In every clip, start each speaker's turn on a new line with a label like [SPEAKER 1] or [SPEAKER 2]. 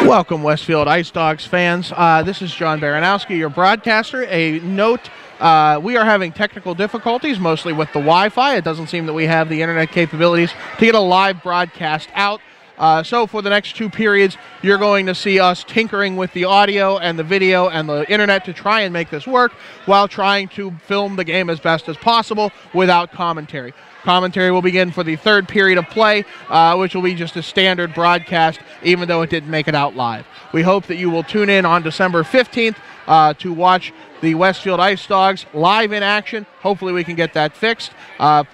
[SPEAKER 1] Welcome, Westfield Ice Dogs fans. This is John Baranowski, your broadcaster. A note, we are having technical difficulties, mostly with the Wi-Fi. It doesn't seem that we have the internet capabilities to get a live broadcast out. So for the next two periods, you're going to see us tinkering with the audio and the video and the internet to try and make this work while trying to film the game as best as possible without commentary. Commentary will begin for the third period of play, which will be just a standard broadcast, even though it didn't make it out live. We hope that you will tune in on December 15th to watch the Westfield Ice Dogs live in action. Hopefully we can get that fixed.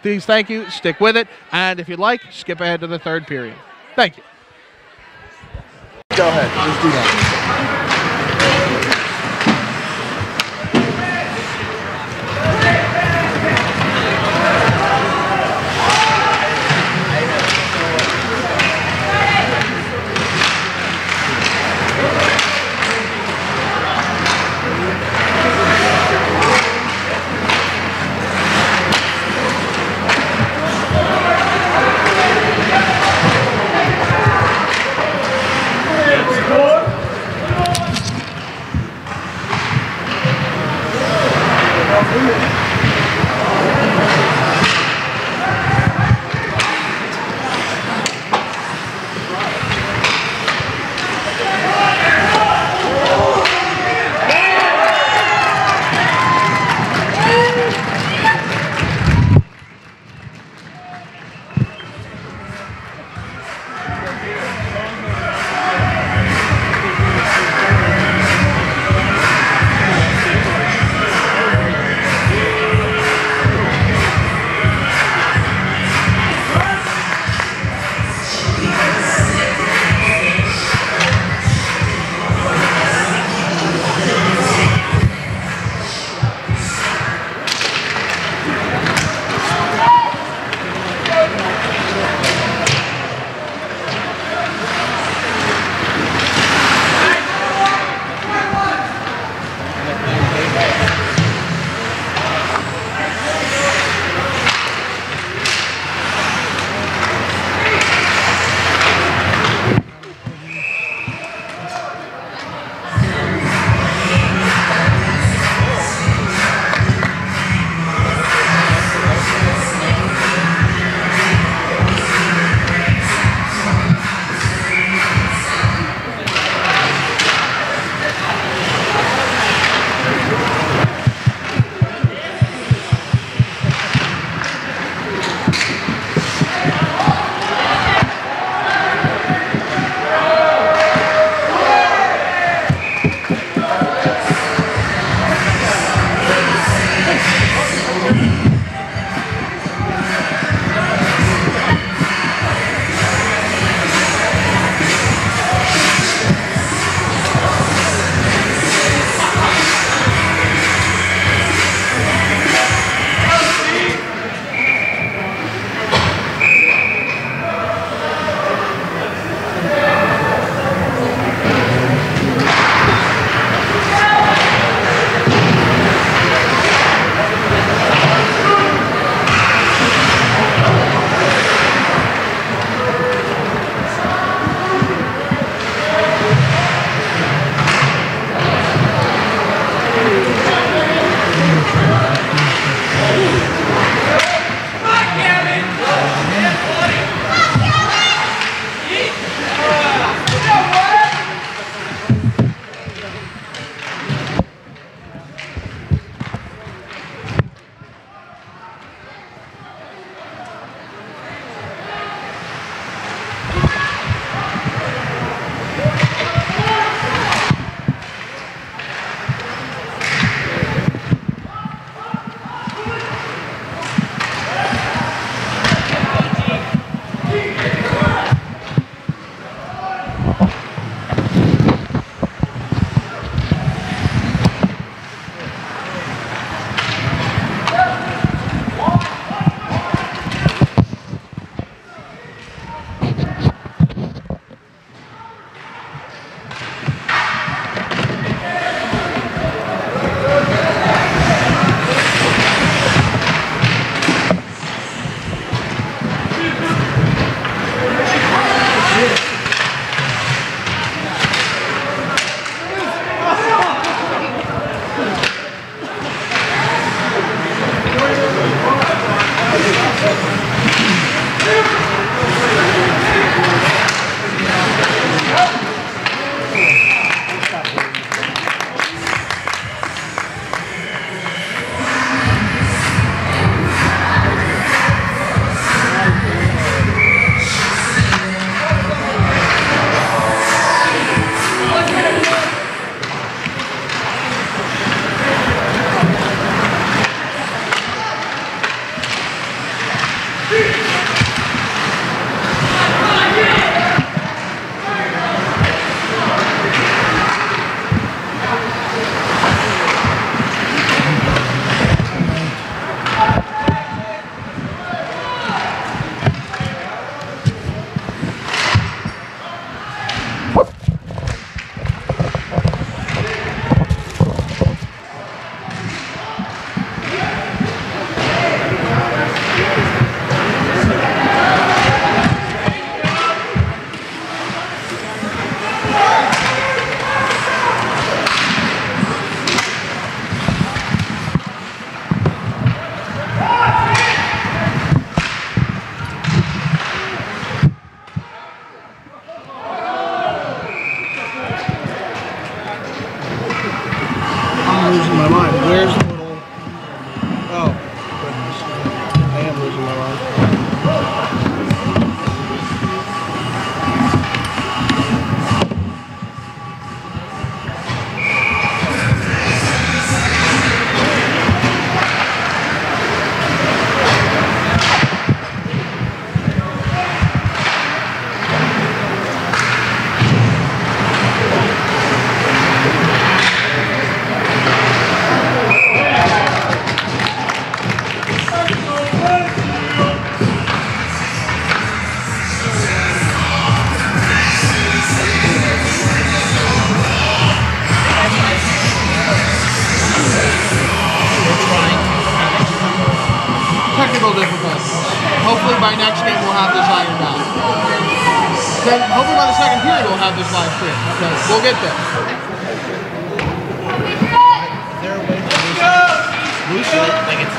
[SPEAKER 1] Please, thank you, stick with it, and if you'd like, skip ahead to the third period. Thank you.
[SPEAKER 2] Go ahead, let's do that.
[SPEAKER 1] by next game we'll have this ironed out. Then hopefully by the second period we'll have this live stream. Okay, we'll get there.
[SPEAKER 2] Is there a way to lose it? Like it's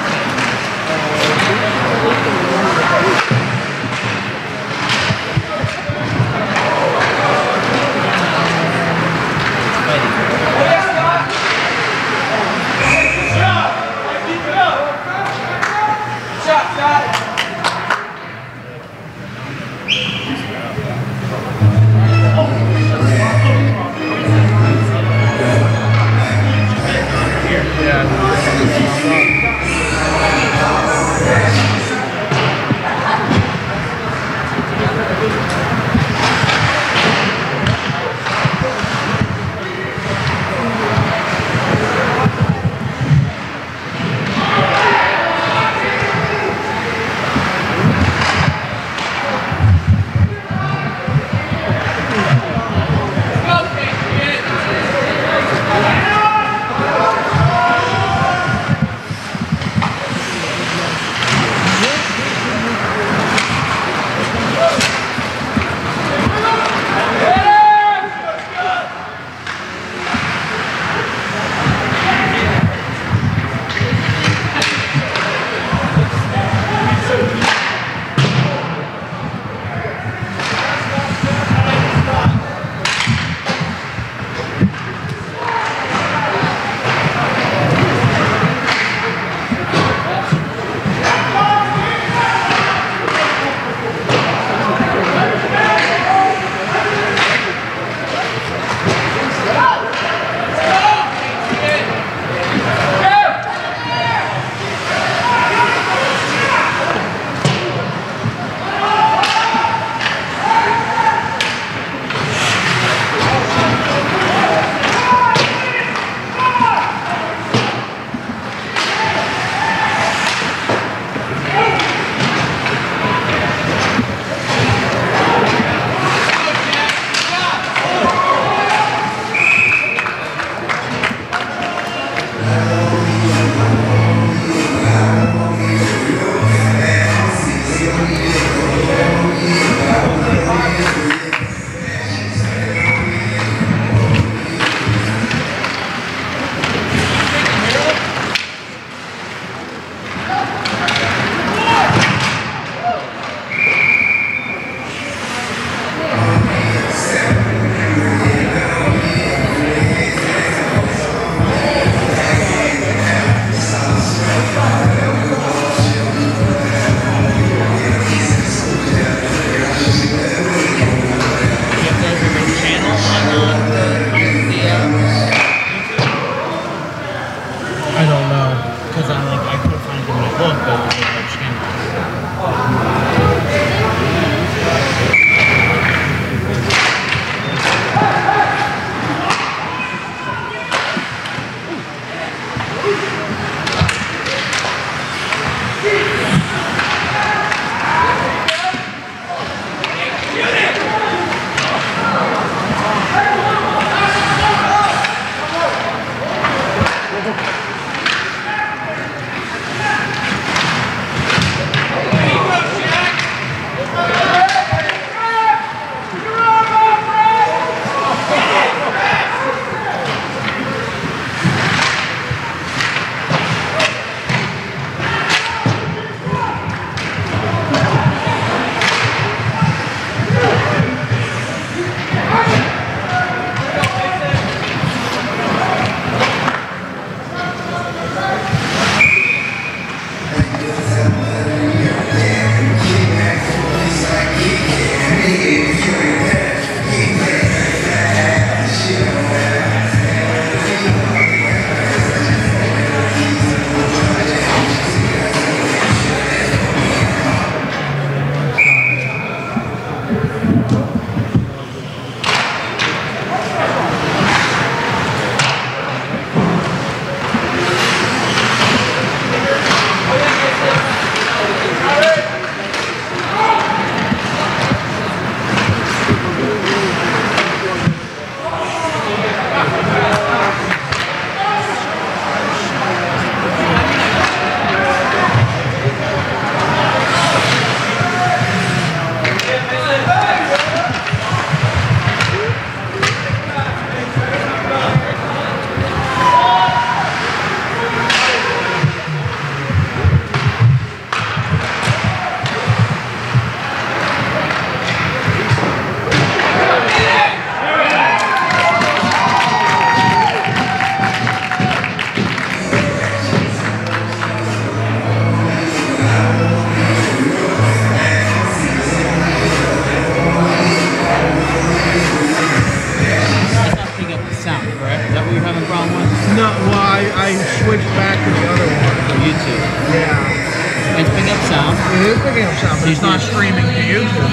[SPEAKER 2] I switched back to the other one.
[SPEAKER 3] YouTube.
[SPEAKER 2] Yeah.
[SPEAKER 3] It's picking up sound.
[SPEAKER 2] It is picking up sound, but it's not streaming to YouTube.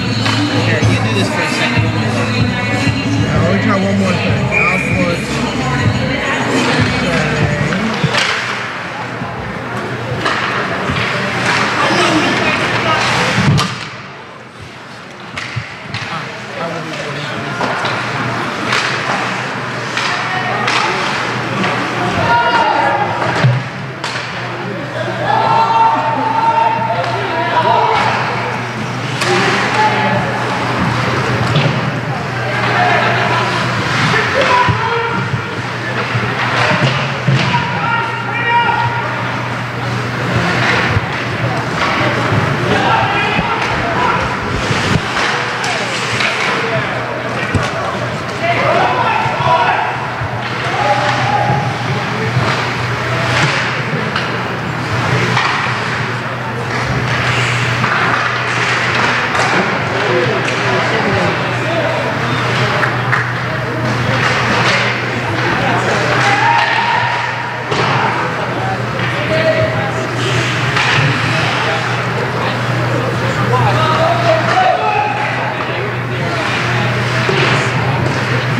[SPEAKER 3] Here, you do this for a second.
[SPEAKER 2] Now, let me try one more thing. Output.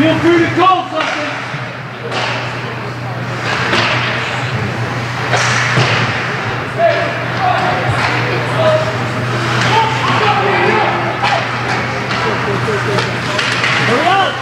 [SPEAKER 4] Feel free to call something. Hurry up!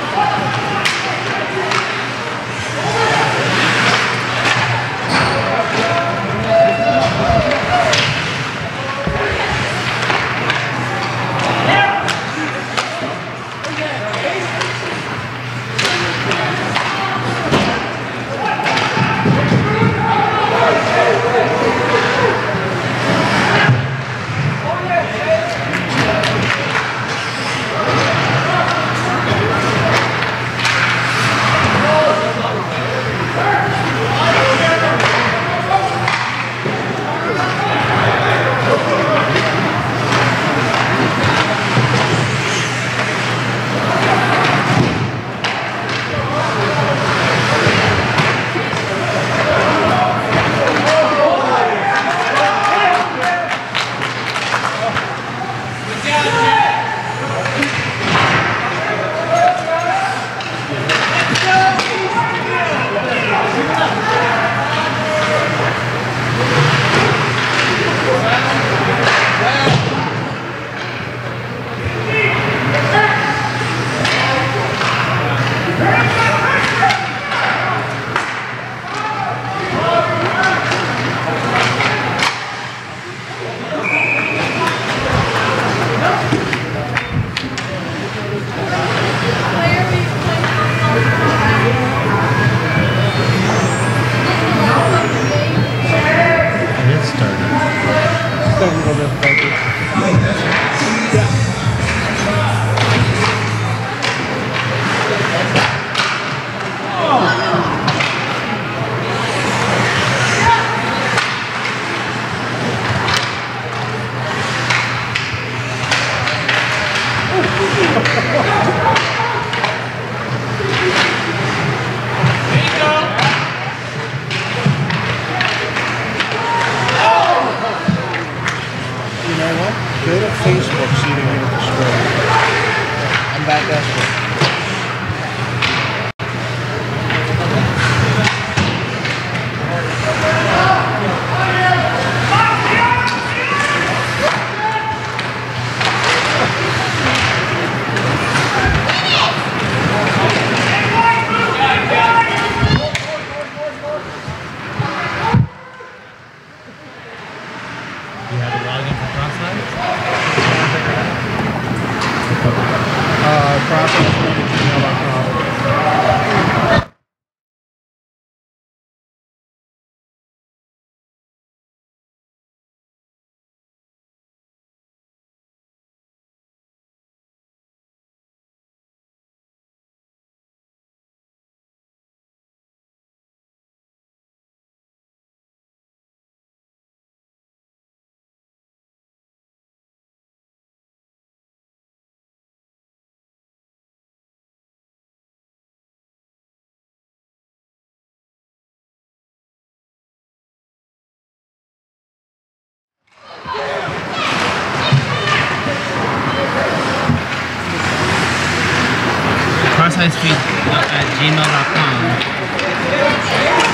[SPEAKER 3] crosshighspeed@gmail.com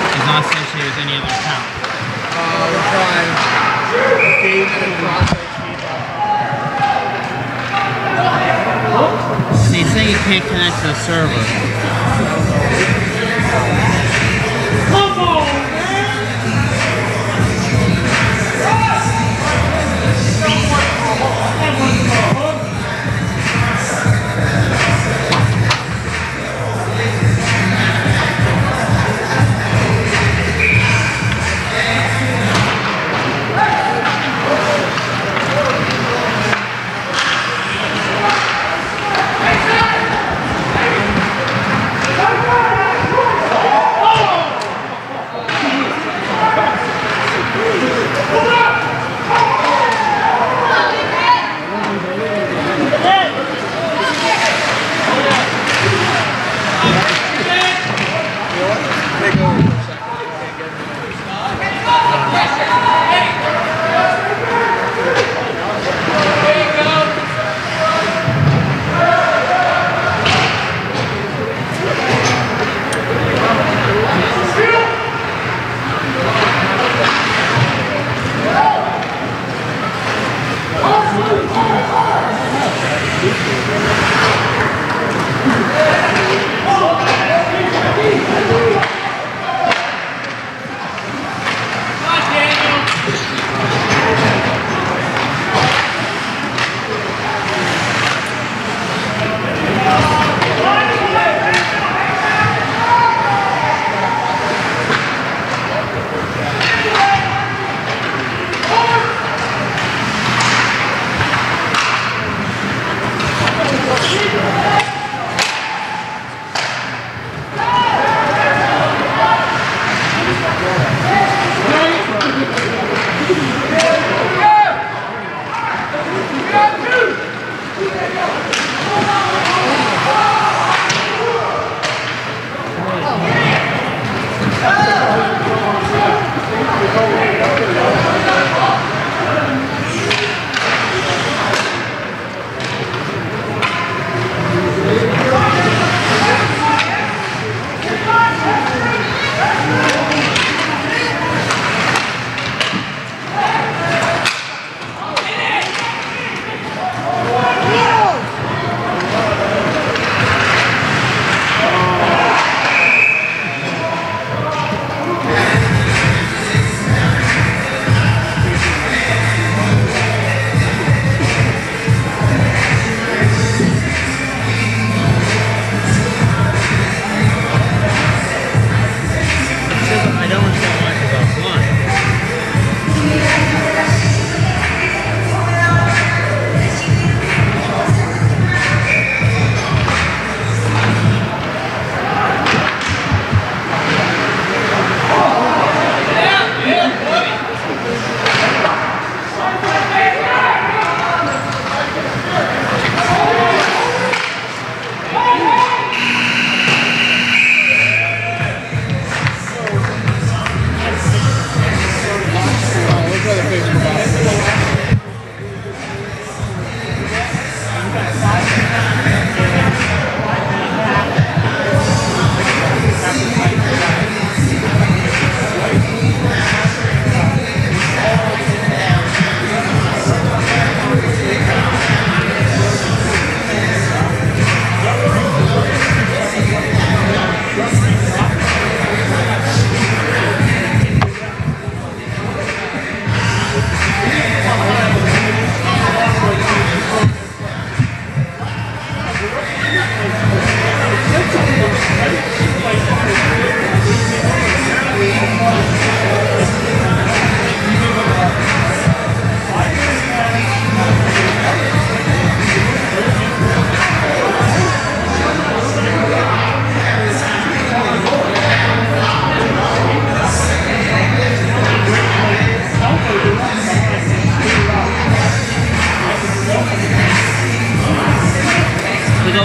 [SPEAKER 3] is not associated with any other account.
[SPEAKER 1] We're trying David and crosshighspeed.
[SPEAKER 3] So you say you can't connect to the server.
[SPEAKER 4] Come on, man!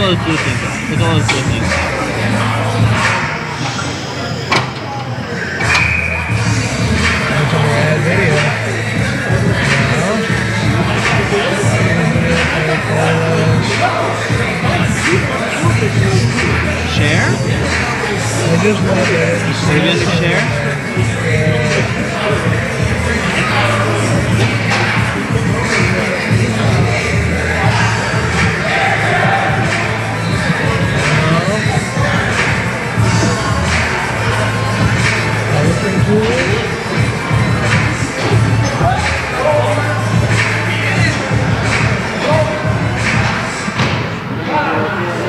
[SPEAKER 3] those blue things. Look at all those blue things.
[SPEAKER 2] That's a bad video. No. just love it.
[SPEAKER 3] Are you going to share?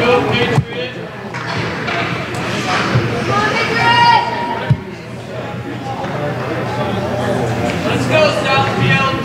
[SPEAKER 4] Go, Patriot! Let's go, Southfield!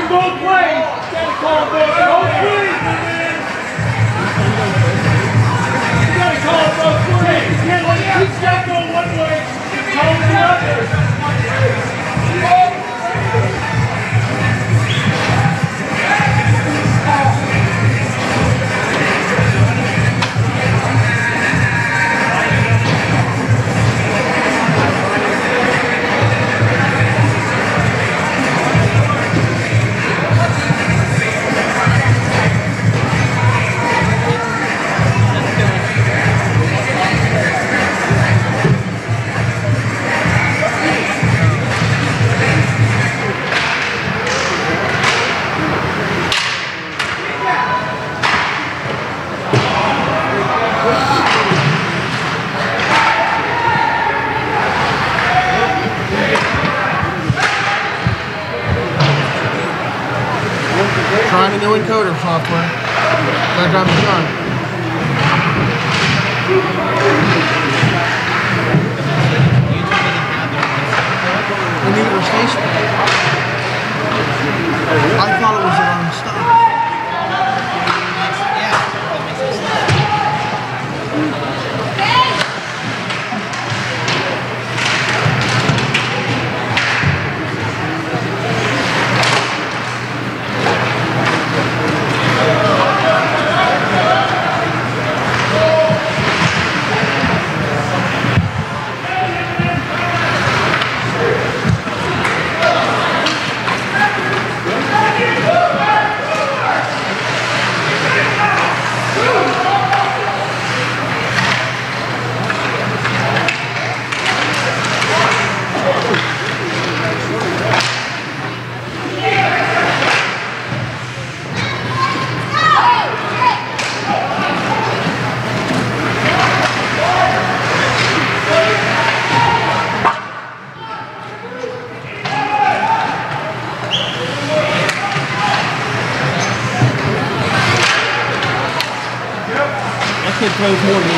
[SPEAKER 4] Both ways! Gotta call both ways, man! You gotta call both ways! You can't let each guy go one way and call the other!
[SPEAKER 1] Trying a new encoder software. That time it's done. We need a replacement. I thought it was the wrong stuff.
[SPEAKER 3] Kid throws more than me.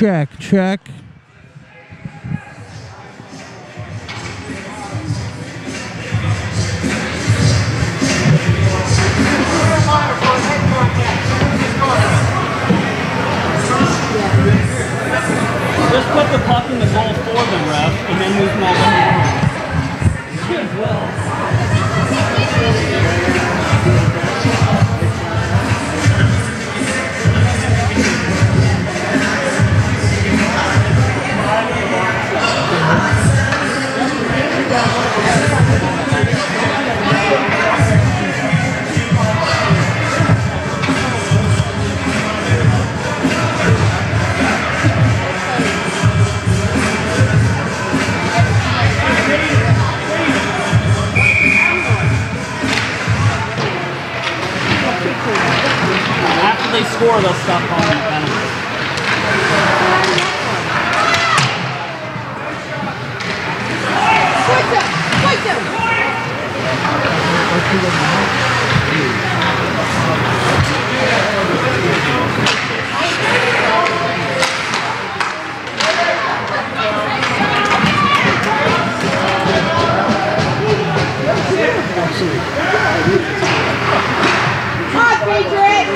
[SPEAKER 1] Check, check.
[SPEAKER 3] Just put the puck in the goal for them, ref, and then move them all the way. After they score, they'll stop calling it penalties.
[SPEAKER 4] Come on, Patriot!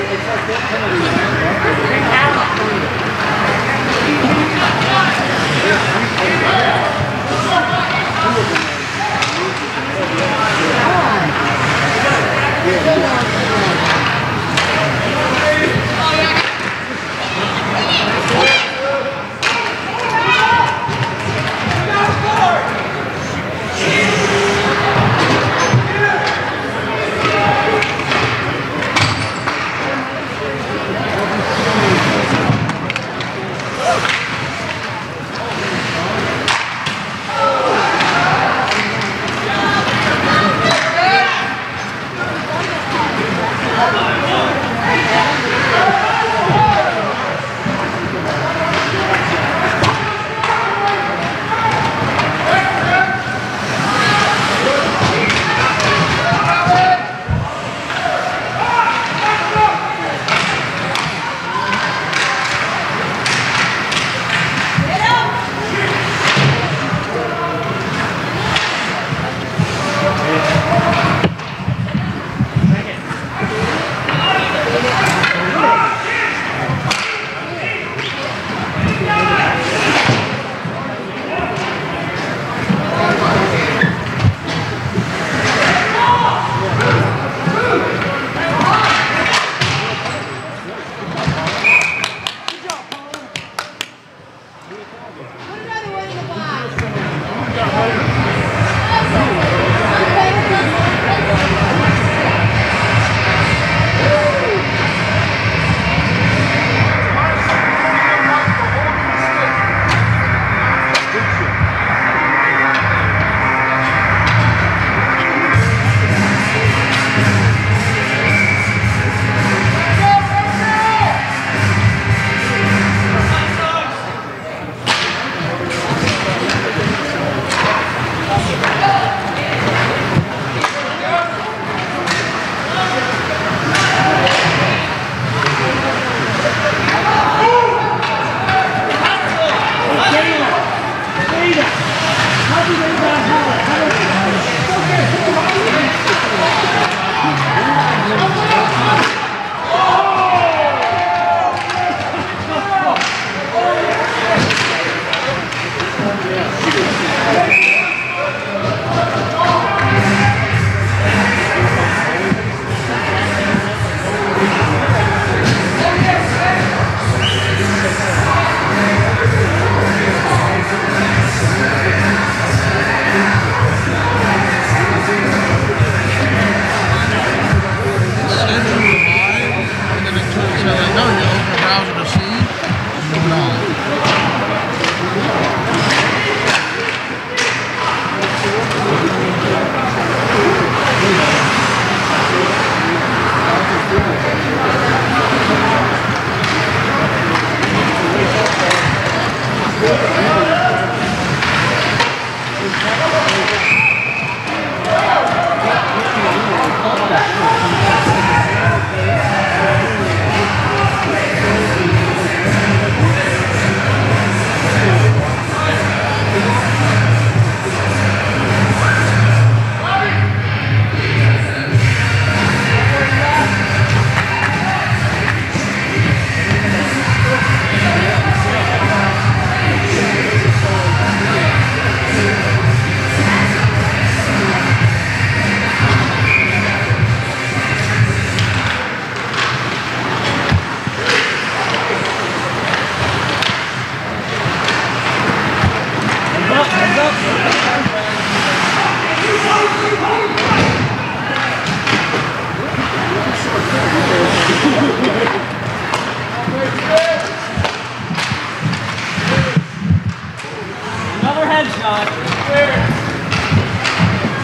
[SPEAKER 3] headshot.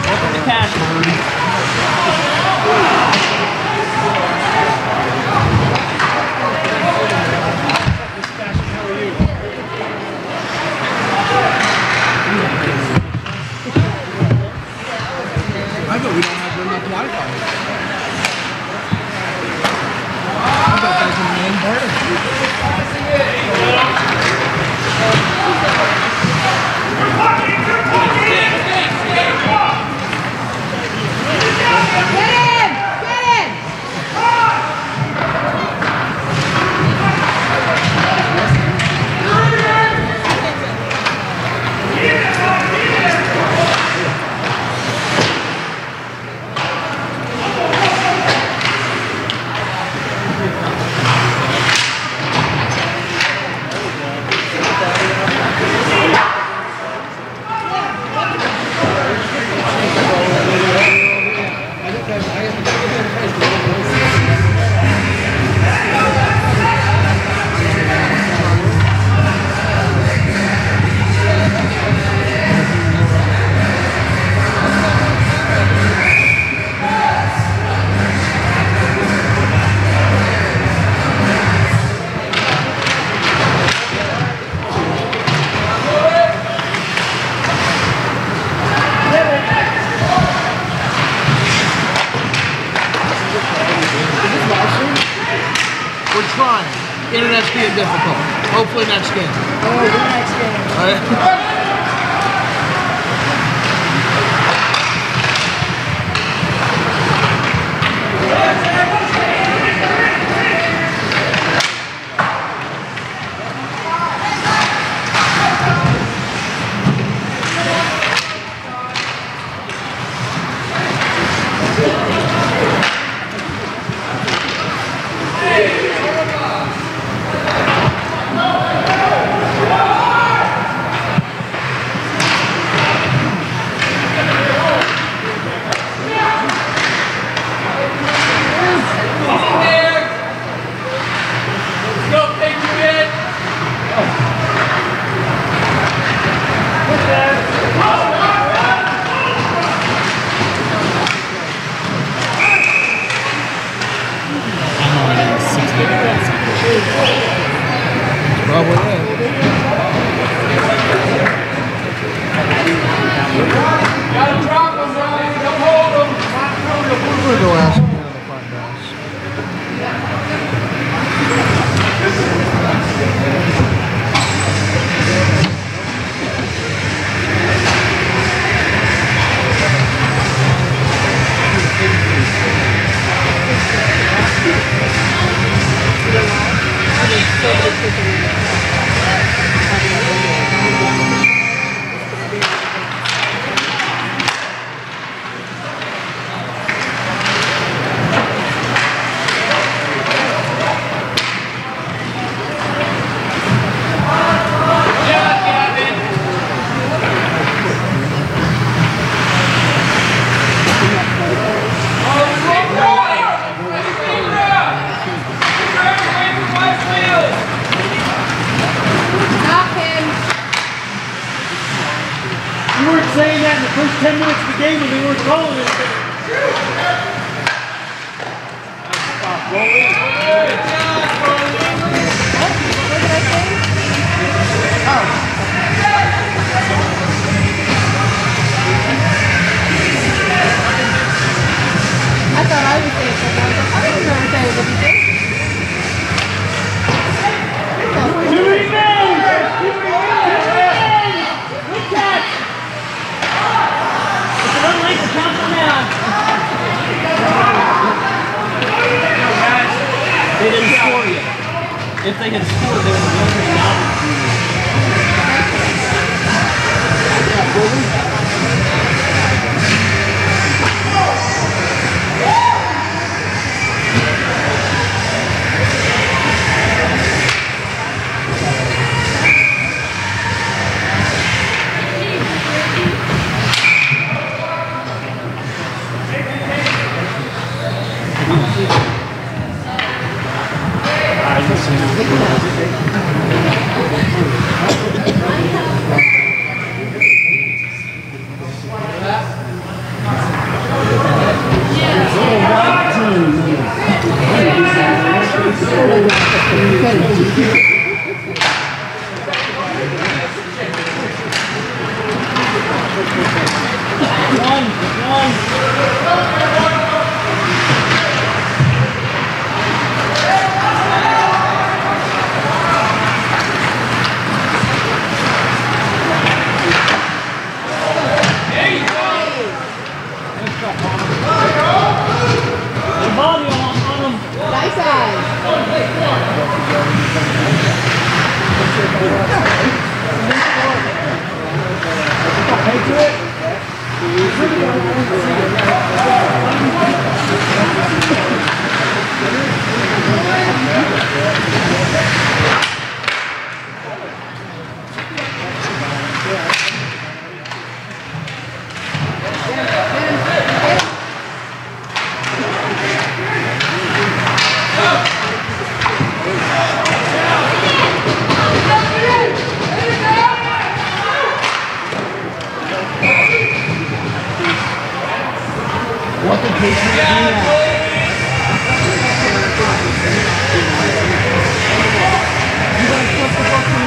[SPEAKER 3] Welcome to Ashburn.
[SPEAKER 2] I bet we don't have enough Wi-Fi. I bet that's a main We're trying. Internet's being difficult. Hopefully next game. Oh, next game. All right.
[SPEAKER 4] saying that in the first 10 minutes of the game when they weren't calling it.
[SPEAKER 5] I thought I was saying something. I was like, I don't remember saying what you did.
[SPEAKER 4] Good catch! It's a little late to count them down. They didn't score yet. If they had scored, they would have been down.
[SPEAKER 5] Nice eyes.
[SPEAKER 4] Patriot? What the Patriots do now? You guys put the fucking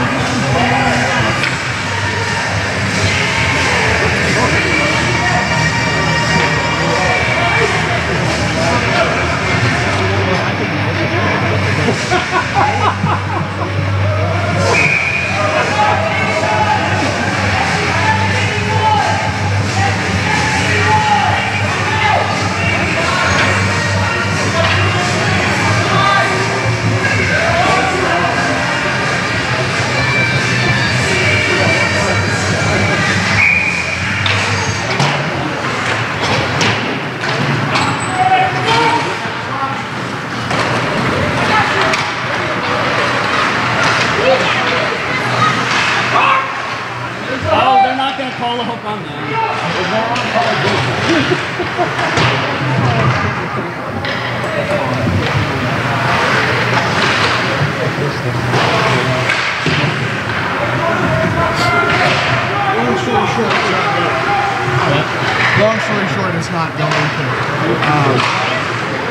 [SPEAKER 4] call a hook on that.
[SPEAKER 2] Long story short, it's not going to.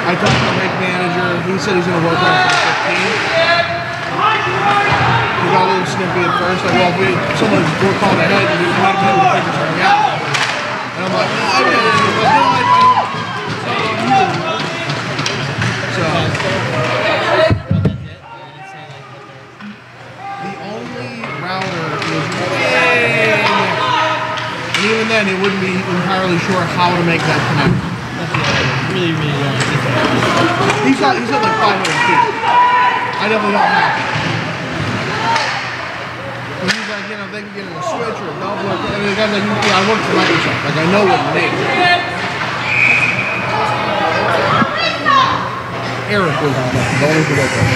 [SPEAKER 2] I talked to the rink manager. He said he's going to work on it for 15. He got a little snippy at first. Like, well, if someone's work on ahead, and we can make them figure something out. And I'm like, no, I get it. He's like, no, I don't. So, the only router is way. And even then, it wouldn't be entirely sure how to make that connect.
[SPEAKER 3] That's really, really long.
[SPEAKER 2] He's at like 500 feet. I definitely don't have it. And he's like, you know, they can get in a switch or a double. And the guy's like, yeah, I work for Microsoft. Like, I know what you need. Eric was on that. Don't forget that.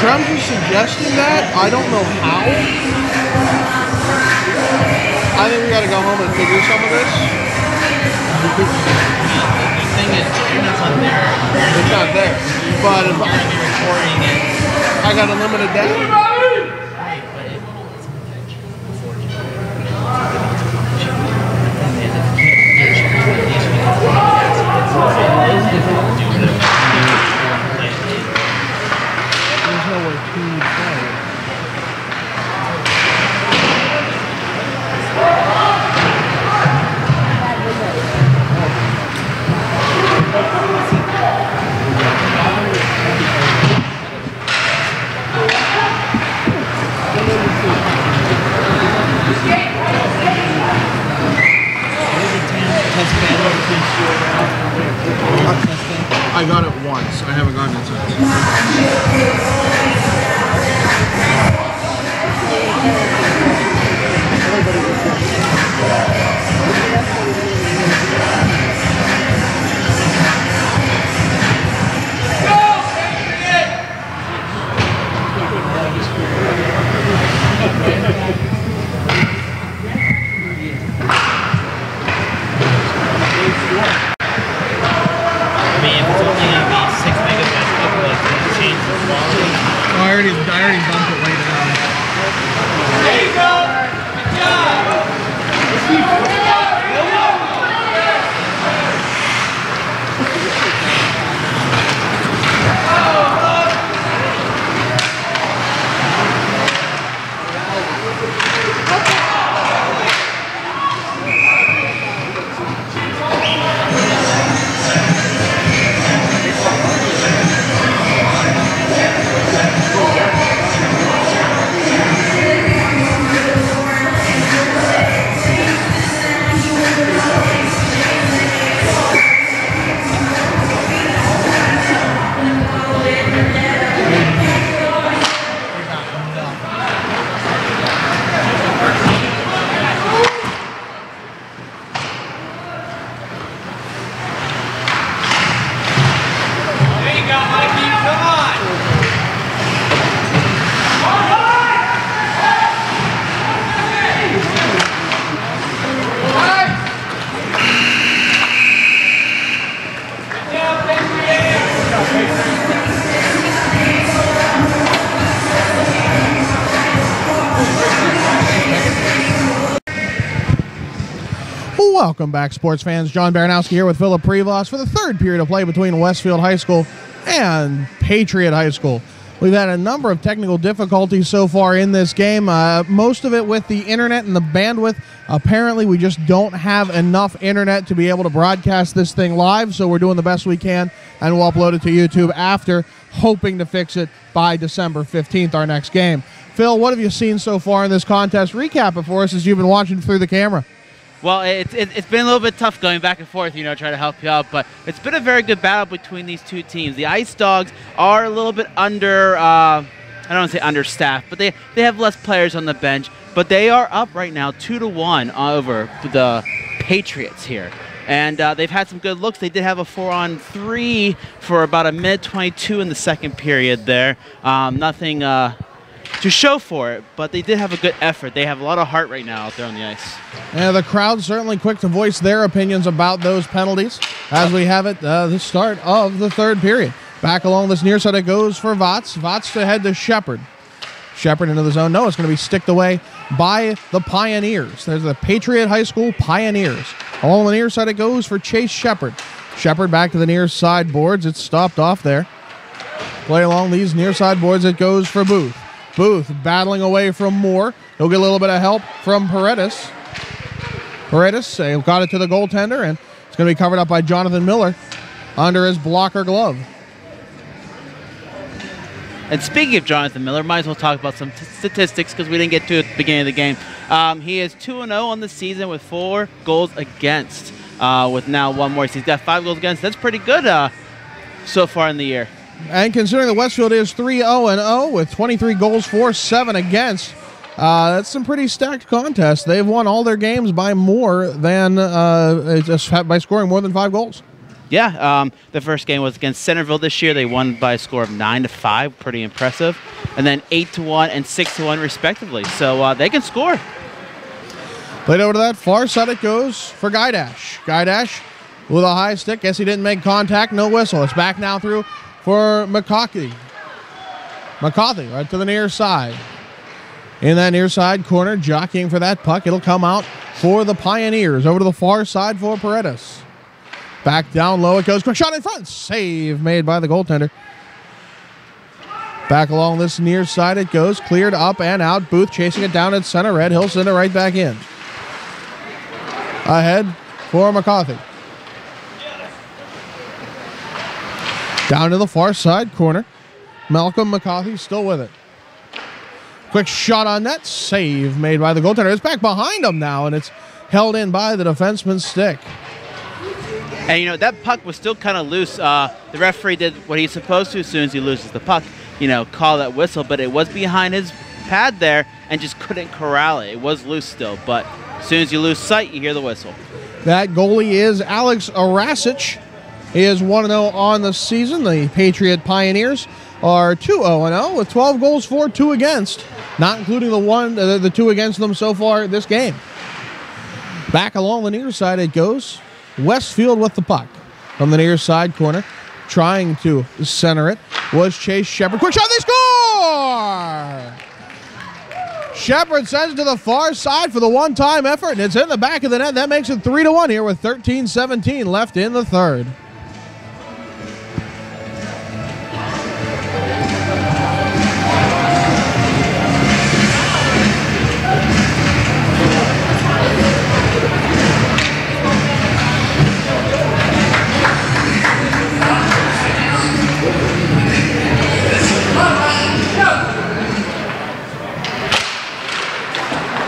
[SPEAKER 2] Shrems is suggesting that. I don't know how. I think we gotta go home and figure some of this.
[SPEAKER 3] The thing is, internet's not there.
[SPEAKER 2] It's not there. But if I got a limited data. There's nowhere to play. I got it once. I haven't gotten it since. I already bumped it way down.
[SPEAKER 4] There you go. Good job.
[SPEAKER 1] Welcome back, sports fans. John Baranowski here with Philip Prevost for the third period of play between Westfield High School and Patriot High School. We've had a number of technical difficulties so far in this game, most of it with the internet and the bandwidth. Apparently, we just don't have enough internet to be able to broadcast this thing live, so we're doing the best we can, and we'll upload it to YouTube after, hoping to fix it by December 15th, our next game. Phil, what have you seen so far in this contest? Recap it for us as you've been watching through the camera.
[SPEAKER 6] Well, it's been a little bit tough going back and forth, you know, trying to help you out, but it's been a very good battle between these two teams. The Ice Dogs are a little bit under, I don't want to say understaffed, but they have less players on the bench, but they are up right now 2-1 over the Patriots here. And they've had some good looks. They did have a 4-on-3 for about a minute 22 in the second period there. Nothing to show for it, but they did have a good effort. They have a lot of heart right now out there on the ice.
[SPEAKER 1] And the crowd's certainly quick to voice their opinions about those penalties as we have it the start of the third period. Back along this near side it goes for Votz. Votz to head to Shepard. Shepard into the zone. No, it's going to be sticked away by the Pioneers. There's the Patriot High School Pioneers. Along the near side it goes for Chase Shepard. Shepard back to the near side boards. It's stopped off there. Play along these near side boards it goes for Booth. Booth battling away from Moore. He'll get a little bit of help from Paredes. Paredes got it to the goaltender, and it's going to be covered up by Jonathan Miller under his blocker glove.
[SPEAKER 6] And speaking of Jonathan Miller, might as well talk about some statistics because we didn't get to it at the beginning of the game. He is 2-0 on the season with 4 goals against, with now 1 more. He's got 5 goals against. That's pretty good so far in the year.
[SPEAKER 1] And considering that Westfield is 3-0-0 with 23 goals for, 7 against, that's some pretty stacked contests. They've won all their games by more than by scoring more than 5 goals.
[SPEAKER 6] Yeah, the first game was against Centerville this year. They won by a score of 9-5, pretty impressive, and then 8-1 and 6-1 respectively. So they can score.
[SPEAKER 1] Played over to that far side it goes for Guy Dash. Guy Dash
[SPEAKER 2] with a high stick. Guess he didn't make contact. No whistle. It's back now through for McCarthy. McCarthy right to the near side. In that near side corner, jockeying for that puck. It'll come out for the Pioneers. Over to the far side for Paredes. Back down low it goes. Quick shot in front. Save made by the goaltender. Back along this near side it goes. Cleared up and out. Booth chasing it down at center red. He'll send it right back in. Ahead for McCarthy. Down to the far side corner. Malcolm McCarthy still with it. Quick shot on net. Save made by the goaltender. It's back behind him now, and it's held in by the defenseman's stick.
[SPEAKER 6] And, you know, that puck was still kind of loose. The referee did what he's supposed to as soon as he loses the puck, you know, call that whistle. But it was behind his pad there and just couldn't corral it. It was loose still, but as soon as you lose sight, you hear the whistle.
[SPEAKER 2] That goalie is Alex Arasic. He is 1-0 on the season. The Patriot Pioneers are 2-0 with 12 goals for, 2 against, not including the 2 against them so far this game. Back along the near side it goes. Westfield with the puck from the near side corner, trying to center it was Chase Shepard. Quick shot, they score! Shepard sends it to the far side for the one-time effort, and it's in the back of the net. That makes it 3-1 here with 13:17 left in the third.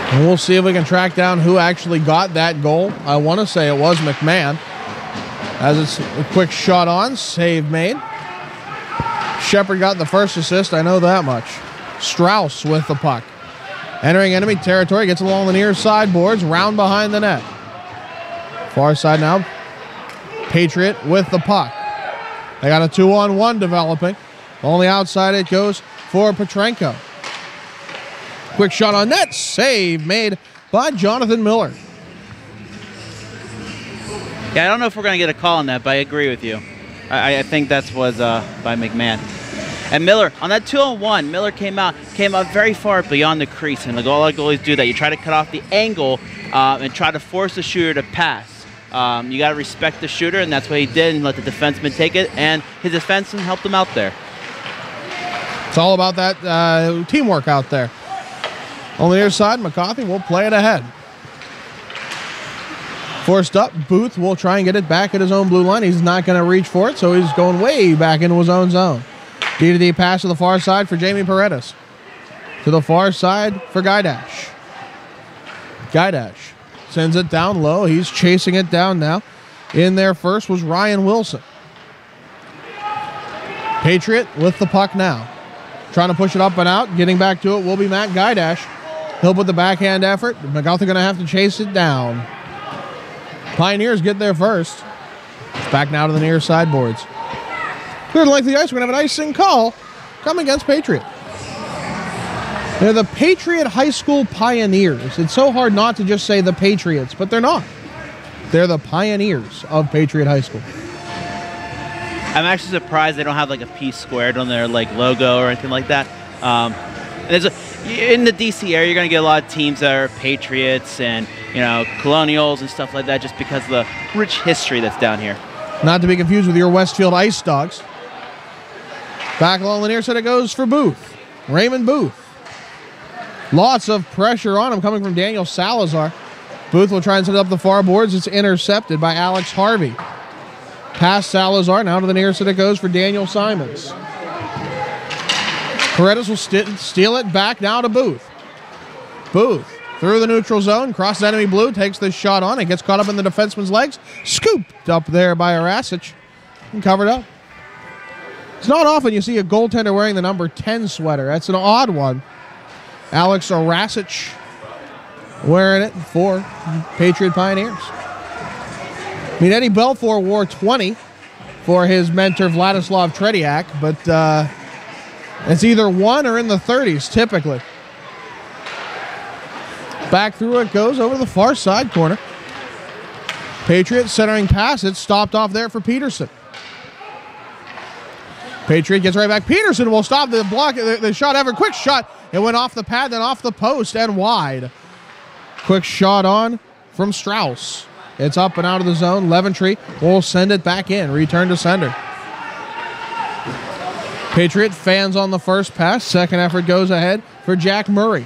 [SPEAKER 2] And we'll see if we can track down who actually got that goal. I want to say it was McMahon. As it's a quick shot on, save made. Shepard got the first assist, I know that much. Strauss with the puck. Entering enemy territory, gets along the near side boards, round behind the net. Far side now. Patriot with the puck. They got a 2-on-1 developing. On the outside it goes for Petrenko. Quick shot on net. Save made by Jonathan Miller.
[SPEAKER 6] Yeah, I don't know if we're going to get a call on that, but I agree with you. I think that was by McMahon. And Miller, on that 2-on-1, Miller came out very far beyond the crease. And a lot of goalies do that. You try to cut off the angle and try to force the shooter to pass. You got to respect the shooter, and that's what he did, and let the defenseman take it. And his defenseman helped him out there.
[SPEAKER 2] It's all about that teamwork out there. On the near side, McCarthy will play it ahead. Forced up, Booth will try and get it back at his own blue line. He's not going to reach for it, so he's going way back into his own zone. D-to-D pass to the far side for Jamie Paredes. To the far side for Gaidash. Gaidash sends it down low. He's chasing it down now. In there first was Ryan Wilson. Patriot with the puck now. Trying to push it up and out. Getting back to it will be Matt Gaidash. He'll put the backhand effort. McCarthy going to have to chase it down. Pioneers get there first. It's back now to the near side boards. Clear the length of the ice. We're going to have an icing call coming against Patriot. They're the Patriot High School Pioneers. It's so hard not to just say the Patriots, but they're not. They're the Pioneers of Patriot High School.
[SPEAKER 6] I'm actually surprised they don't have like a P squared on their like logo or anything like that. In the DC area, you're going to get a lot of teams that are Patriots and, you know, Colonials and stuff like that, just because of the rich history that's down here.
[SPEAKER 2] Not to be confused with your Westfield Ice Dogs. Back along the near side it goes for Booth. Raymond Booth. Lots of pressure on him coming from Daniel Salazar. Booth will try and set it up the far boards. It's intercepted by Alex Harvey. Past Salazar, now to the near side it goes for Daniel Simons. Paredes will steal it back now to Booth. Booth through the neutral zone, crosses enemy blue, takes this shot on. It gets caught up in the defenseman's legs. Scooped up there by Arasic and covered up. It's not often you see a goaltender wearing the number 10 sweater. That's an odd one. Alex Arasic wearing it for Patriot Pioneers. I mean, Eddie Belfour wore 20 for his mentor Vladislav Tretiak, but it's either 1 or in the 30s typically. Back through it goes over the far side corner.
[SPEAKER 1] Patriot centering pass. It's stopped off there for Peterson. Patriot gets right back. Peterson will stop the block. The shot ever. Quick shot. It went off the pad, then off the post and wide. Quick shot on from Strauss. It's up and out of the zone. Leventry will send it back in. Return to sender. Patriot fans on the first pass. Second effort goes ahead for Jack Murray.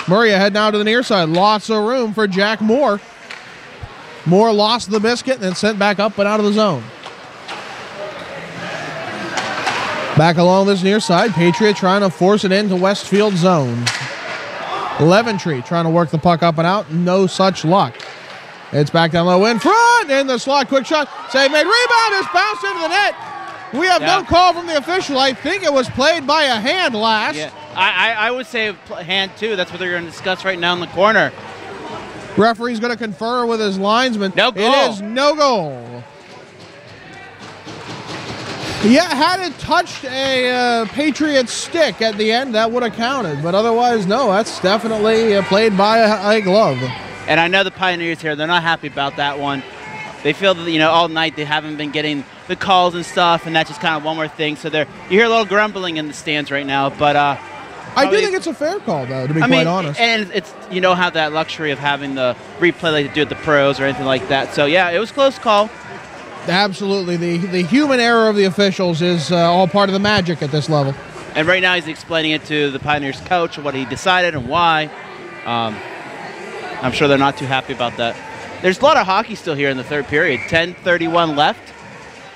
[SPEAKER 1] Murray ahead now to the near side. Lots of room for Jack Moore. Moore lost the biscuit and then sent back up and out of the zone. Back along this near side. Patriot trying to force it into Westfield zone. Leventry trying to work the puck up and out. No such luck. It's back down low in front. In the slot. Quick shot. Save made. Rebound is bounced into the net. We have no call from the official. I think it was played by a hand last.
[SPEAKER 6] Yeah, I would say hand too. That's what they're going to discuss right now in the corner.
[SPEAKER 1] Referee's going to confer with his linesman.
[SPEAKER 6] No goal.
[SPEAKER 1] It is no goal. Yeah, had it touched a Patriot stick at the end, that would have counted. But otherwise, no, that's definitely played by a glove.
[SPEAKER 6] And I know the Pioneers here, they're not happy about that one. They feel that, all night they haven't been getting the calls and stuff, and that's just kind of one more thing. So you hear a little grumbling in the stands right now. But
[SPEAKER 1] I do think it's a fair call, though, to be quite honest.
[SPEAKER 6] And it's you don't have that luxury of having the replay like they do at the pros or anything like that. So, yeah, it was a close call.
[SPEAKER 1] Absolutely. The human error of the officials is all part of the magic at this level.
[SPEAKER 6] And right now he's explaining it to the Pioneers coach, what he decided and why. I'm sure they're not too happy about that. There's a lot of hockey still here in the third period. 10:31 left.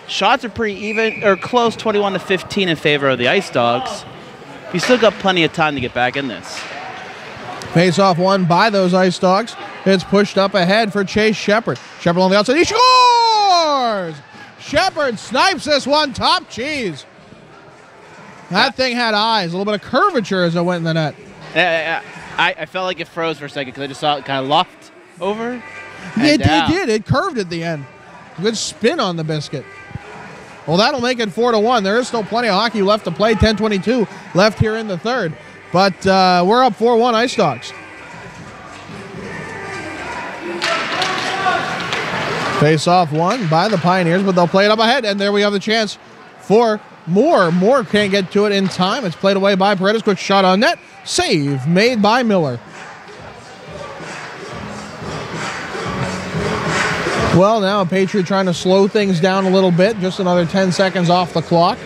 [SPEAKER 6] Shots are pretty even, or close, 21-15 in favor of the Ice Dogs. You still got plenty of time to get back in this.
[SPEAKER 1] Face-off won by those Ice Dogs. It's pushed up ahead for Chase Shepard. Shepard on the outside. He scores! Shepard snipes this one. Top cheese. That thing had eyes. A little bit of curvature as it went in the net.
[SPEAKER 6] I felt like it froze for a second because I just saw it kind of loft over.
[SPEAKER 1] It did. It curved at the end. Good spin on the biscuit. Well, that'll make it 4-1. There is still plenty of hockey left to play. 10:22 left here in the third. But we're up 4-1 Ice Dogs. Face-off won by the Pioneers, but they'll play it up ahead. And there we have the chance for Moore. Moore can't get to it in time. It's played away by Paredes. Quick shot on net. Save made by Miller. Well, now a Patriot trying to slow things down a little bit. Just another 10 seconds off the clock.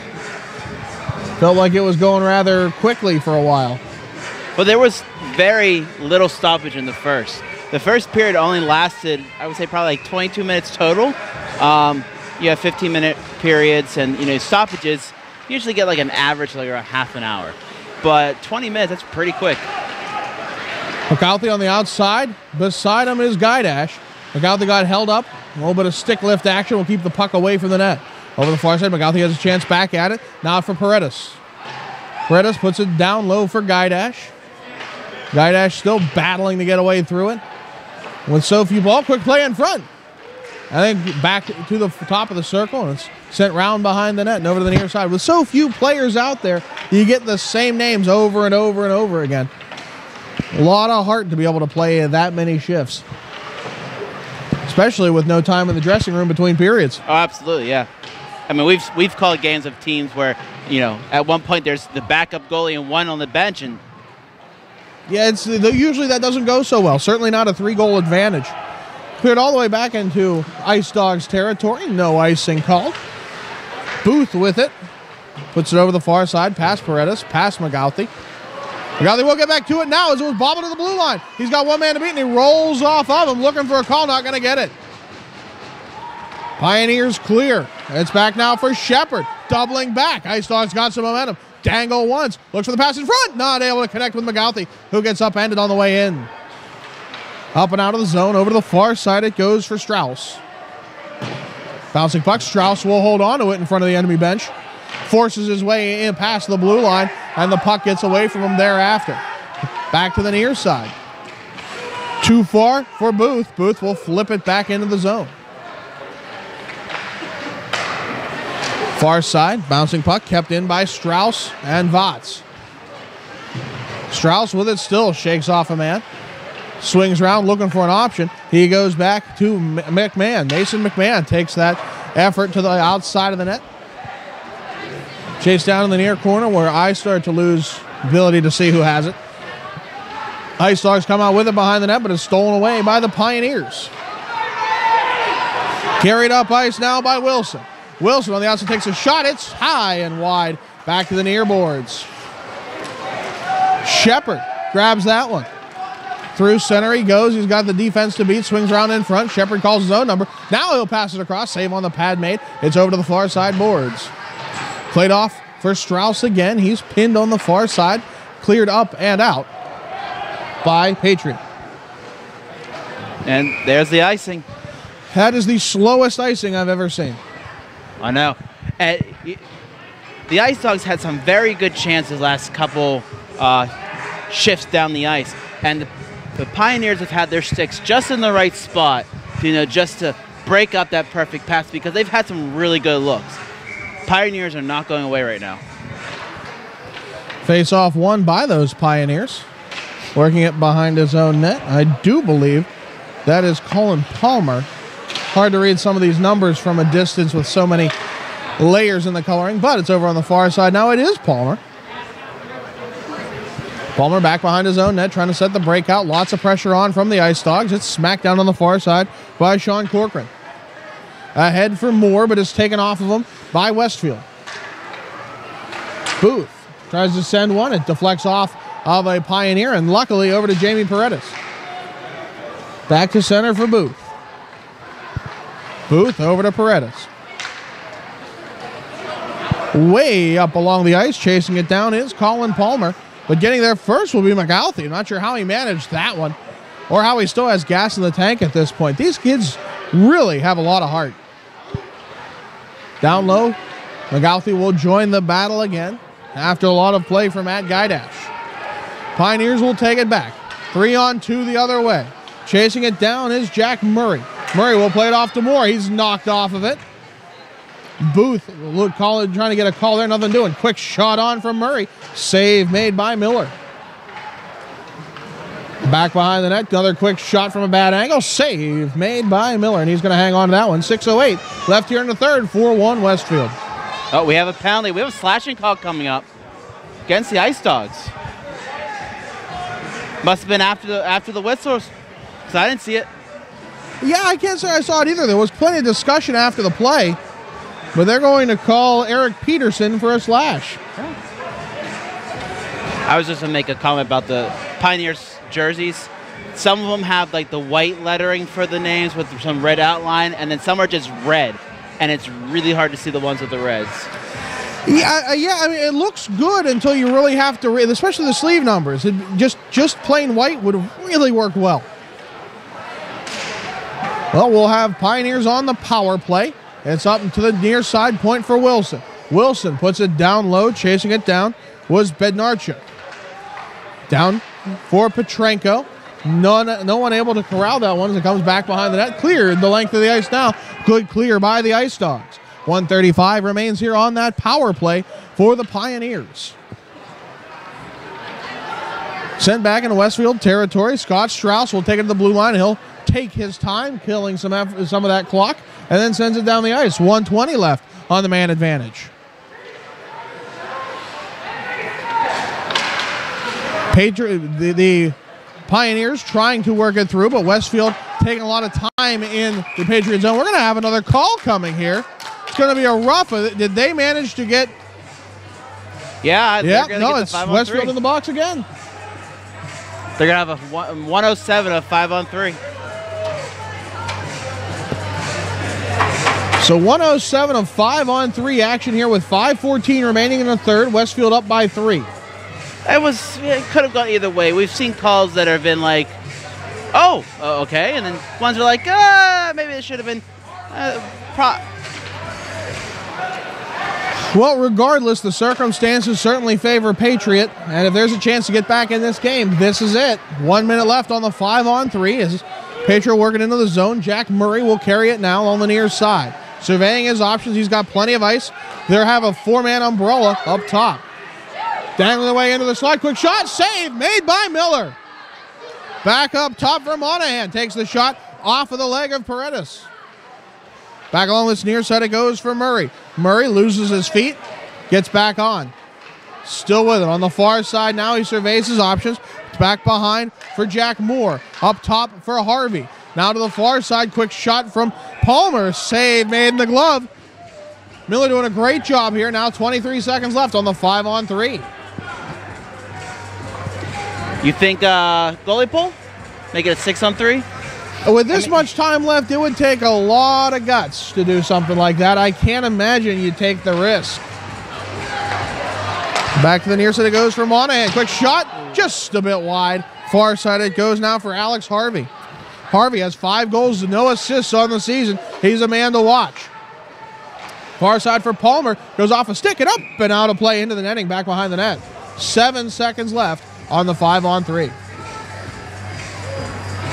[SPEAKER 1] Felt like it was going rather quickly for a while.
[SPEAKER 6] Well, there was very little stoppage in the first. The first period only lasted, I would say, probably like 22 minutes total. You have 15-minute periods, and stoppages usually get like an average like around half an hour. But 20 minutes, that's pretty quick.
[SPEAKER 1] McCarthy on the outside. Beside him is Guidash. McCarthy got held up. A little bit of stick lift action will keep the puck away from the net. Over the far side, McCarthy has a chance back at it. Now for Paredes. Paredes puts it down low for Guidash. Guidash still battling to get away through it. With so few ball, quick play in front. I think back to the top of the circle, and it's sent round behind the net and over to the near side. With so few players out there, you get the same names over and over and over again. A lot of heart to be able to play that many shifts. Especially with no time in the dressing room between periods.
[SPEAKER 6] Oh, absolutely, yeah. I mean, we've called games of teams where, at one point there's the backup goalie and one on the bench, and
[SPEAKER 1] yeah, usually that doesn't go so well. Certainly not a 3-goal advantage. Cleared all the way back into Ice Dogs territory. No icing called. Booth with it. Puts it over the far side. Past Paredes. Past McGouthey. McGouthey will get back to it now as it was bobbled to the blue line. He's got one man to beat, and he rolls off of him looking for a call. Not going to get it. Pioneers clear. It's back now for Shepard. Doubling back. Ice Dogs got some momentum. Dangle once. Looks for the pass in front. Not able to connect with McGouthey, who gets upended on the way in. Up and out of the zone. Over to the far side it goes for Strauss. Bouncing puck. Strauss will hold on to it in front of the enemy bench. Forces his way in past the blue line, and the puck gets away from him thereafter. Back to the near side. Too far for Booth. Booth will flip it back into the zone. Far side, bouncing puck kept in by Strauss and Votz. Strauss with it still, shakes off a man.
[SPEAKER 2] Swings around looking for an option. He goes back to McMahon. Mason McMahon takes that effort to the outside of the net. Chase down in the near corner where I start to lose ability to see who has it. Ice Dogs come out with it behind the net, but it's stolen away by the Pioneers. Carried up ice now by Wilson. Wilson on the outside takes a shot. It's high and wide. Back to the near boards. Shepard grabs that one. Through center he goes. He's got the defense to beat. Swings around in front. Shepard calls his own number. Now he'll pass it across. Save on the pad made. It's over to the far side boards. Played off for Strauss again. He's pinned on the far side. Cleared up and out by Patriot.
[SPEAKER 6] And there's the icing.
[SPEAKER 2] That is the slowest icing I've ever seen.
[SPEAKER 6] I know. The Ice Dogs had some very good chances last couple shifts down the ice. And the Pioneers have had their sticks just in the right spot, just to break up that perfect pass because they've had some really good looks. Pioneers are not going away right now.
[SPEAKER 2] Face off won by those Pioneers. Working it behind his own net. I do believe that is Colin Palmer. Hard to read some of these numbers from a distance with so many layers in the coloring, but it's over on the far side. Now it is Palmer. Palmer back behind his own net, trying to set the breakout. Lots of pressure on from the Ice Dogs. It's smacked down on the far side by Sean Corcoran. Ahead for Moore, but it's taken off of him by Westfield. Booth tries to send one. It deflects off of a Pioneer, and luckily over to Jamie Paredes. Back to center for Booth. Booth over to Paredes. Way up along the ice, chasing it down is Colin Palmer. But getting there first will be McAuliffe. I'm not sure how he managed that one or how he still has gas in the tank at this point. These kids really have a lot of heart. Down low, McAuliffe will join the battle again after a lot of play from Matt Guydash. Pioneers will take it back. 3-on-2 the other way. Chasing it down is Jack Murray. Murray will play it off to Moore. He's knocked off of it. Booth trying to get a call there. Nothing doing. Quick shot on from Murray. Save made by Miller. Back behind the net. Another quick shot from a bad angle. Save made by Miller. And he's going to hang on to that one. 6:08 left here in the third. 4-1 Westfield.
[SPEAKER 6] Oh, we have a penalty. We have a slashing call coming up against the Ice Dogs. Must have been after the whistle, because I didn't see it.
[SPEAKER 2] Yeah, I can't say I saw it either. There was plenty of discussion after the play, but they're going to call Eric Peterson for a slash.
[SPEAKER 6] I was just going to make a comment about the Pioneers jerseys. Some of them have like the white lettering for the names with some red outline, and then some are just red, and it's really hard to see the ones with the reds.
[SPEAKER 2] Yeah, I mean, it looks good until you really have to read, especially the sleeve numbers. Just plain white would really work well. Well, we'll have Pioneers on the power play. It's up to the near side point for Wilson. Wilson puts it down low. Chasing it down was Bednarchuk. Down for Petrenko. No one able to corral that one as it comes back behind the net. Cleared the length of the ice now. Good clear by the Ice Dogs. 1:35 remains here on that power play for the Pioneers. Sent back into Westfield territory. Scott Strauss will take it to the blue line. He'll take his time, killing some of that clock, and then sends it down the ice. 1:20 left on the man advantage. The Pioneers trying to work it through, but Westfield taking a lot of time in the Patriot zone. We're going to have another call coming here. It's going to be a rough. Did they manage to get?
[SPEAKER 6] Yeah,
[SPEAKER 2] no, it's Westfield in the box again.
[SPEAKER 6] They're going to have a 107 of 5-on-3.
[SPEAKER 2] So 107 of 5-on-3 action here with 5:14 remaining in the third. Westfield up by 3.
[SPEAKER 6] It could have gone either way. We've seen calls that have been like, okay, and then ones are like, maybe it should have been.
[SPEAKER 2] Well, regardless, the circumstances certainly favor Patriot, and if there's a chance to get back in this game, this is it. 1 minute left on the 5-on-3 as Patriot working into the zone. Jack Murray will carry it now on the near side. Surveying his options, he's got plenty of ice. They'll have a 4-man umbrella up top. Dangling away into the slide, quick shot, save made by Miller.
[SPEAKER 1] Back up top for Monahan. Takes the shot off of the leg of Paredes. Back along this near side it goes for Murray. Murray loses his feet. Gets back on. Still with it. On the far side now he surveys his options. Back behind for Jack Moore. Up top for Harvey. Now to the far side. Quick shot from Palmer. Save made in the glove. Miller doing a great job here. Now 23 seconds left on the 5-on-3.
[SPEAKER 6] You think goalie pull? Make it a 6-on-3?
[SPEAKER 1] With this much time left, it would take a lot of guts to do something like that. I can't imagine you take the risk. Back to the near side it goes for Monahan. Quick shot, just a bit wide. Far side it goes now for Alex Harvey. Harvey has 5 goals, no assists on the season. He's a man to watch. Far side for Palmer. Goes off a stick and up and out of play into the netting back behind the net. 7 seconds left on the 5-on-3.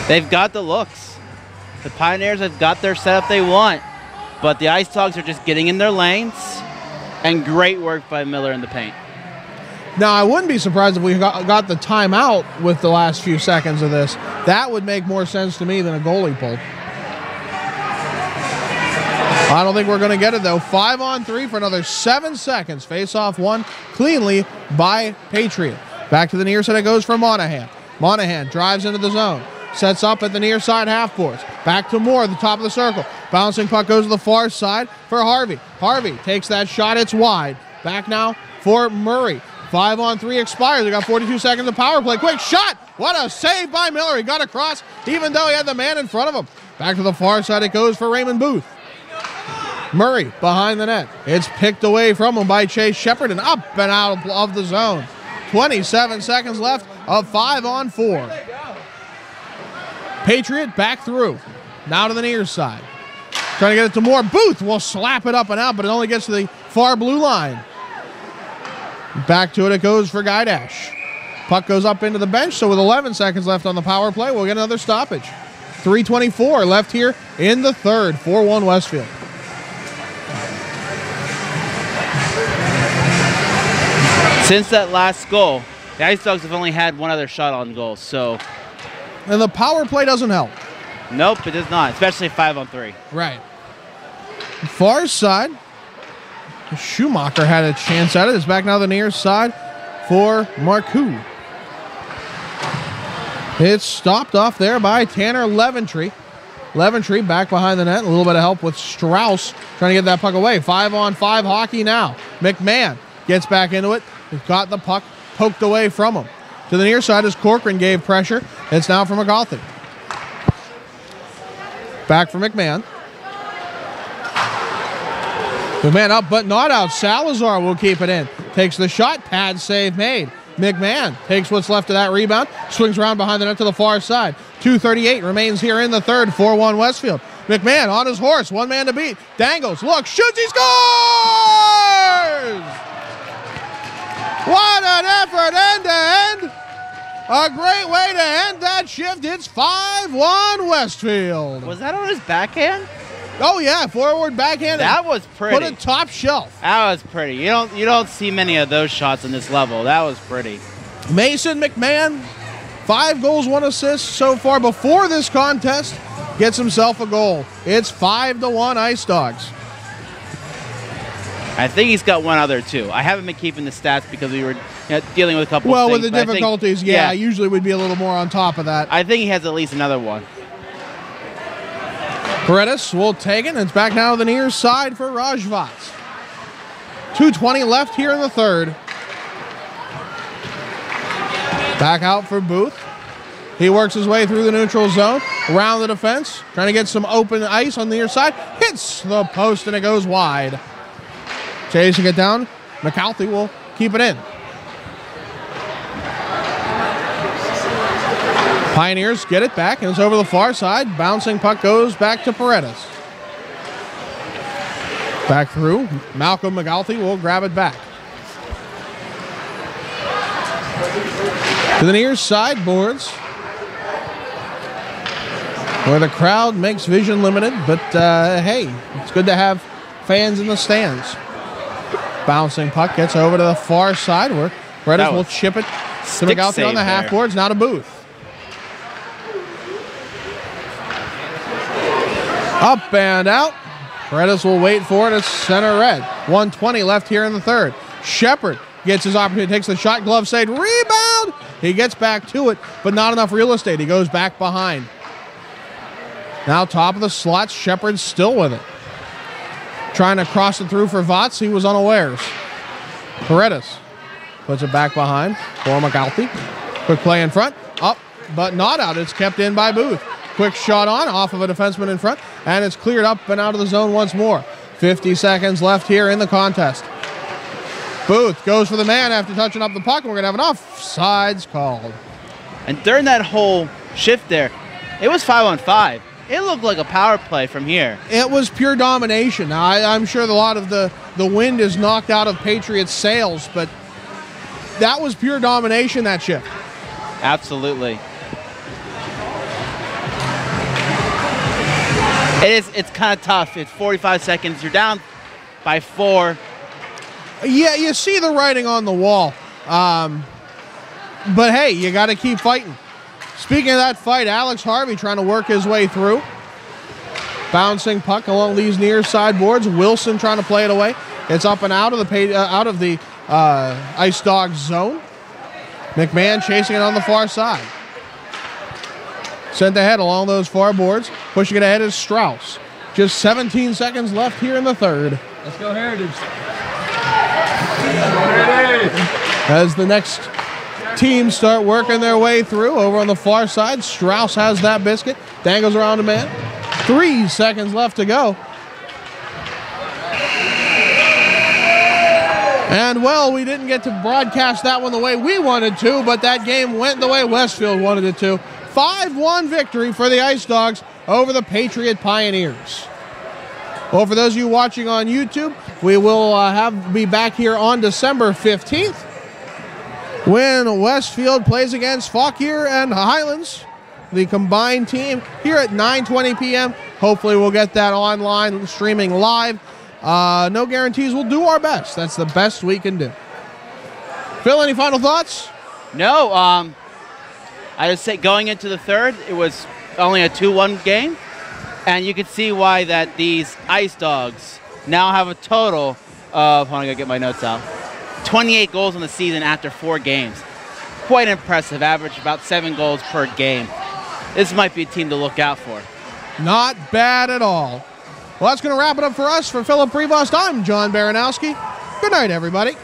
[SPEAKER 6] They've got the looks. The Pioneers have got their setup they want. But the Ice Dogs are just getting in their lanes. And great work by Miller in the paint.
[SPEAKER 1] Now, I wouldn't be surprised if we got the timeout with the last few seconds of this. That would make more sense to me than a goalie pull. I don't think we're going to get it, though. 5-on-3 for another 7 seconds. Face-off won cleanly by Patriot. Back to the near side it goes for Monahan. Monahan drives into the zone. Sets up at the near side half boards. Back to Moore at the top of the circle. Bouncing puck goes to the far side for Harvey. Harvey takes that shot. It's wide. Back now for Murray. 5-on-3 expires. They got 42 seconds of power play. Quick shot. What a save by Miller. He got across even though he had the man in front of him. Back to the far side it goes for Raymond Booth. Murray behind the net. It's picked away from him by Chase Shepard and up and out of the zone. 27 seconds left of 5-on-4. Patriot back through. Now to the near side. Trying to get it to Moore. Booth will slap it up and out, but it only gets to the far blue line. Back to it goes for Gaidash. Puck goes up into the bench, so with 11 seconds left on the power play, we'll get another stoppage. 3:24 left here in the third. 4-1 Westfield.
[SPEAKER 6] Since that last goal, the Ice Dogs have only had one other shot on goal, so...
[SPEAKER 1] And the power play doesn't help.
[SPEAKER 6] Nope, it does not, especially 5-on-3.
[SPEAKER 1] Right. Far side. Schumacher had a chance at it. It's back now to the near side for Marcoux. It's stopped off there by Tanner Leventry. Leventry back behind the net. A little bit of help with Strauss trying to get that puck away. 5-on-5 hockey now. McMahon gets back into it. He's got the puck poked away from him. To the near side as Corcoran gave pressure. It's now for McGalthy. Back for McMahon. McMahon up but not out. Salazar will keep it in. Takes the shot. Pad save made. McMahon takes what's left of that rebound. Swings around behind the net to the far side. 2:38 remains here in the third. 4-1 Westfield. McMahon on his horse. One man to beat. Dangles. Look. Shoots. He scores! What an effort end to end. A great way to end that shift. It's 5-1 Westfield.
[SPEAKER 6] Was that on his backhand?
[SPEAKER 1] Oh yeah, forward backhand.
[SPEAKER 6] That was pretty.
[SPEAKER 1] Put it top shelf.
[SPEAKER 6] That was pretty. You don't see many of those shots on this level. That was pretty.
[SPEAKER 1] Mason McMahon, 5 goals, 1 assist so far before this contest. Gets himself a goal. It's 5-1 Ice Dogs.
[SPEAKER 6] I think he's got one other too. I haven't been keeping the stats because we were dealing with a couple of things.
[SPEAKER 1] Well, with the difficulties, usually we'd be a little more on top of that.
[SPEAKER 6] I think he has at least another one.
[SPEAKER 1] Paredes will take it, and it's back now to the near side for Rajvats. 2:20 left here in the third. Back out for Booth. He works his way through the neutral zone, around the defense, trying to get some open ice on the near side. Hits the post, and it goes wide. Chasing it down, McCarthy will keep it in. Pioneers get it back, and it's over the far side. Bouncing puck goes back to Paredes. Back through. Malcolm McGalthy will grab it back. To the near side boards, where the crowd makes vision limited, but hey, it's good to have fans in the stands. Bouncing puck gets over to the far side where Paredes will chip it to McGalthy on the half boards. Now to Booth.
[SPEAKER 2] Up and out. Paredes will wait for it. It's center red. 1:20 left here in the third. Shepard gets his opportunity, takes the shot, glove save, rebound. He gets back to it, but not enough real estate. He goes back behind. Now top of the slot, Shepard's still with it. Trying to cross it through for Votz. He was unawares. Paredes puts it back behind for McAuliffe. Quick play in front. Up, but not out. It's kept in by Booth. Quick shot on, off of a defenseman in front, and it's cleared up and out of the zone once more. 50 seconds left here in the contest. Booth goes for the man after touching up the puck, and we're going to have an offsides called.
[SPEAKER 6] And during that whole shift there, it was 5-on-5. It looked like a power play from here.
[SPEAKER 2] It was pure domination. Now, I'm sure a lot of the wind is knocked out of Patriots' sails, but that was pure domination, that shift.
[SPEAKER 6] Absolutely. It's kind of tough. It's 45 seconds. You're down by 4.
[SPEAKER 2] Yeah, you see the writing on the wall. But hey, you got to keep fighting. Speaking of that fight, Alex Harvey trying to work his way through. Bouncing puck along these near side boards. Wilson trying to play it away. It's up and out of the Ice Dogs zone. McMahon chasing it on the far side. Sent ahead along those far boards. Pushing it ahead is Strauss. Just 17 seconds left here in the third.
[SPEAKER 4] Let's go Heritage.
[SPEAKER 2] As the next team start working their way through over on the far side, Strauss has that biscuit. Dangles around a man. 3 seconds left to go. And, well, we didn't get to broadcast that one the way we wanted to, but that game went the way Westfield wanted it to. 5-1 victory for the Ice Dogs over the Patriot Pioneers. Well, for those of you watching on YouTube, we will be back here on December 15th when Westfield plays against Fauquier and Highlands, the combined team, here at 9:20 p.m. Hopefully we'll get that online streaming live. No guarantees. We'll do our best. That's the best we can do. Phil, any final thoughts?
[SPEAKER 6] No. I would say going into the third, it was only a 2-1 game. And you can see why that these Ice Dogs now have a total of, hold on, I gotta get my notes out, 28 goals in the season after 4 games. Quite impressive, average about 7 goals per game. This might be a team to look out for.
[SPEAKER 2] Not bad at all. Well, that's going to wrap it up for us. For Philip Prevost, I'm John Baranowski. Good night, everybody.